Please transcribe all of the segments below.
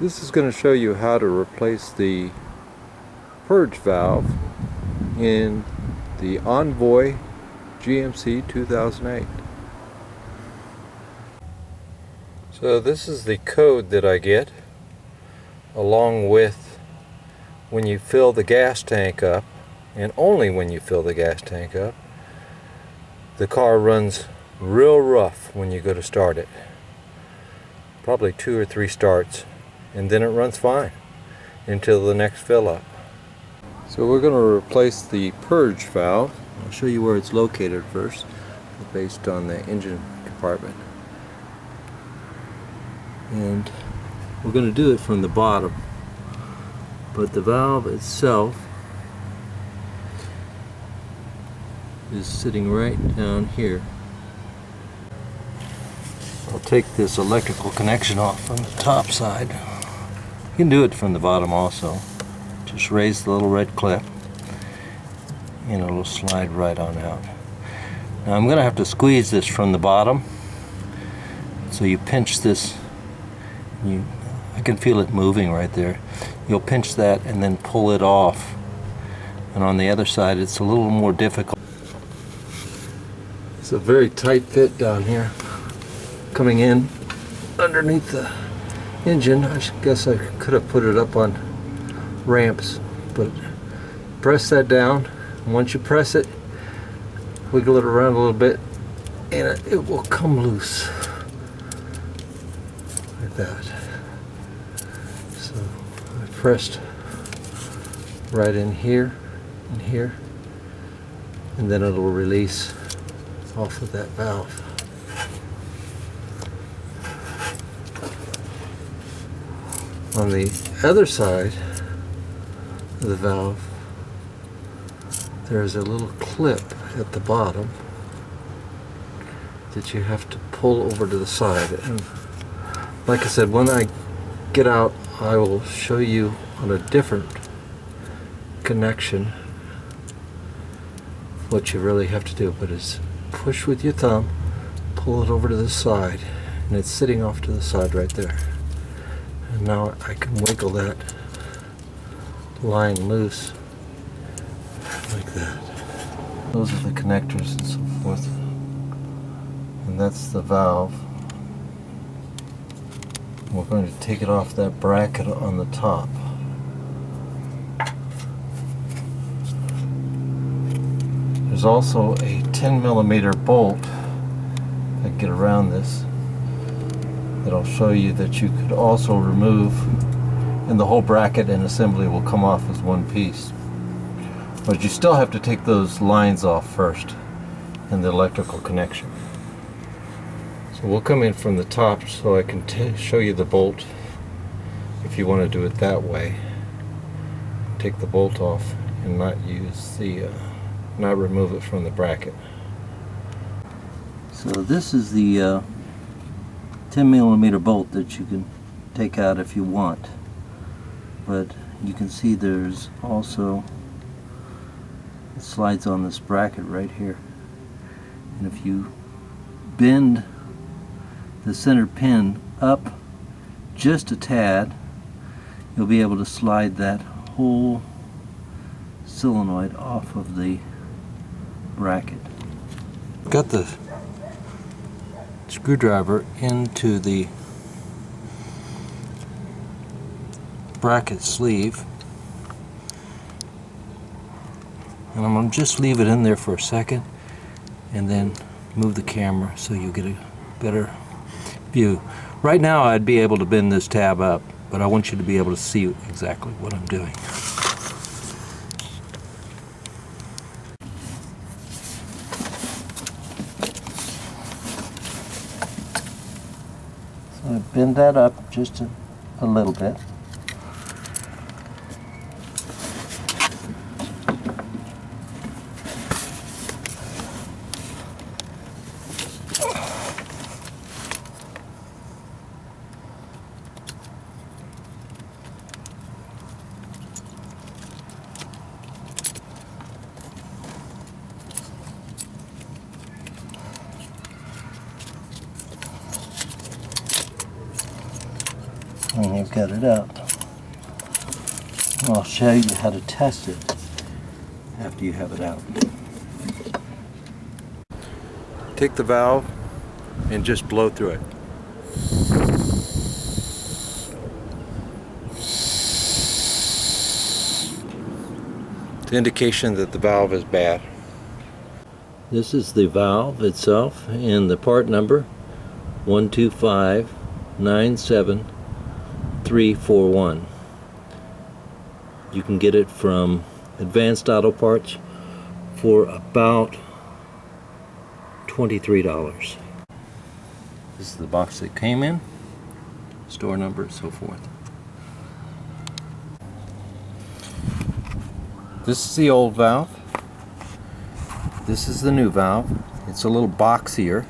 This is going to show you how to replace the purge valve in the Envoy GMC 2008. So this is the code that I get along with when you fill the gas tank up, and only when you fill the gas tank up. The car runs real rough when you go to start it. Probably 2 or 3 starts, and then it runs fine until the next fill up. So we're going to replace the purge valve. I'll show you where it's located first, based on the engine compartment. And we're going to do it from the bottom, but the valve itself is sitting right down here. I'll take this electrical connection off from the top side. You can do it from the bottom also. Just raise the little red clip and it'll slide right on out. Now I'm going to have to squeeze this from the bottom. So you pinch this, I can feel it moving right there. You'll pinch that and then pull it off. And on the other side it's a little more difficult. It's a very tight fit down here. Coming in underneath the engine. I guess I could have put it up on ramps, but press that down, and once you press it, wiggle it around a little bit and it will come loose like that. So I pressed right in here and here, and then it'll release off of that valve. On the other side of the valve, there's a little clip at the bottom that you have to pull over to the side. And like I said, when I get out, I will show you on a different connection what you really have to do. But it's push with your thumb, pull it over to the side, and it's sitting off to the side right there. And now I can wiggle that line loose like that. Those are the connectors and so forth. And that's the valve. We're going to take it off that bracket on the top. There's also a 10mm bolt that get around this that I'll show you that you could also remove, and the whole bracket and assembly will come off as one piece. But you still have to take those lines off first and the electrical connection. So we'll come in from the top so I can show you the bolt if you want to do it that way. Take the bolt off and not use the not remove it from the bracket. So this is the 10mm bolt that you can take out if you want, but you can see there's also, it slides on this bracket right here, and if you bend the center pin up just a tad, you'll be able to slide that whole solenoid off of the bracket. Got the screwdriver into the bracket sleeve, and I'm going to just leave it in there for a second and then move the camera so you get a better view. Right now I'd be able to bend this tab up, but I want you to be able to see exactly what I'm doing. So I bend that up just a little bit. And you've got it out. I'll show you how to test it after you have it out. Take the valve and just blow through it. It's an indication that the valve is bad. This is the valve itself, and the part number 12597-341. You can get it from Advanced Auto Parts for about $23. This is the box it came in, store number, and so forth. This is the old valve. This is the new valve. It's a little boxier,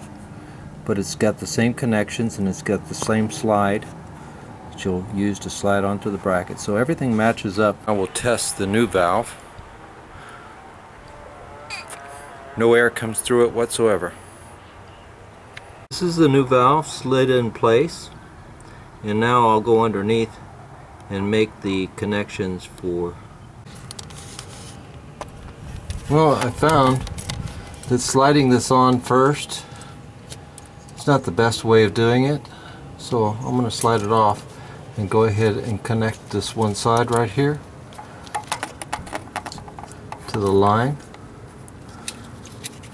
but it's got the same connections and it's got the same slide that you'll use to slide onto the bracket. So everything matches up. I will test the new valve. No air comes through it whatsoever. This is the new valve slid in place, and now I'll go underneath and make the connections for. Well, I found that sliding this on first is not the best way of doing it, so I'm going to slide it off and go ahead and connect this one side right here to the line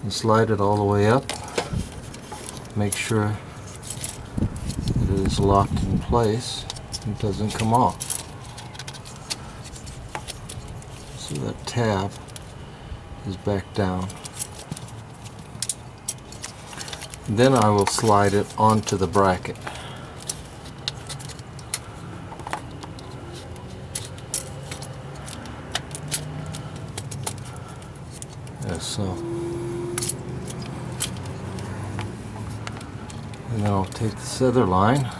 and slide it all the way up. Make sure that it is locked in place and doesn't come off. So that tab is back down. Then I will slide it onto the bracket. As so. And then I'll take this other line,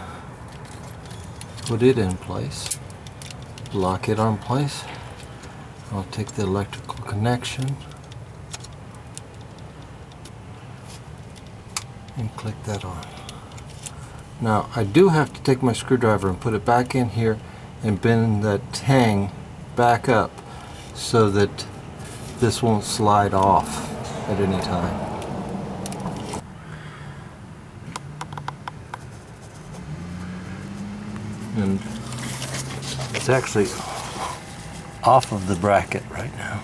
put it in place, lock it on place. I'll take the electrical connection and click that on. Now I do have to take my screwdriver and put it back in here and bend that tang back up so that this won't slide off at any time. And it's actually off of the bracket right now.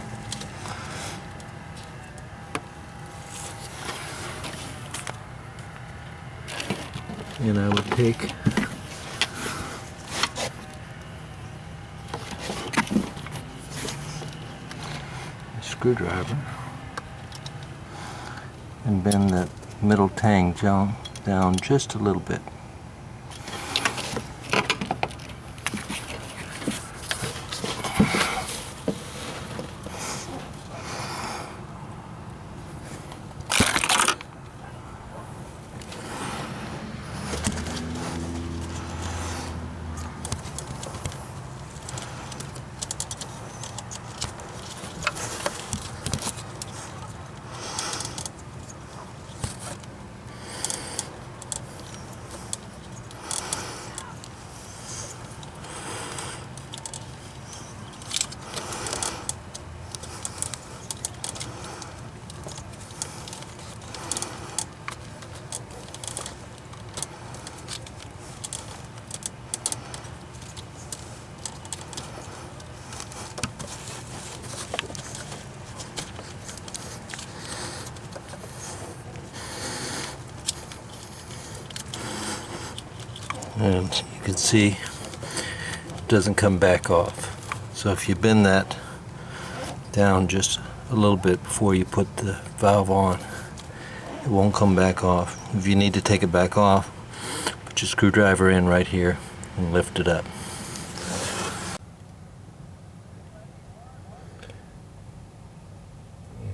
And I would take a screwdriver and bend that middle tang down just a little bit. And you can see it doesn't come back off. So if you bend that down just a little bit before you put the valve on, it won't come back off. If you need to take it back off, put your screwdriver in right here and lift it up. And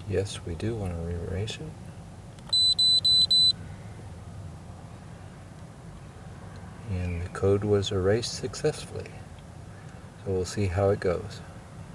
yes, we do want to re-erase it. And the code was erased successfully. So we'll see how it goes.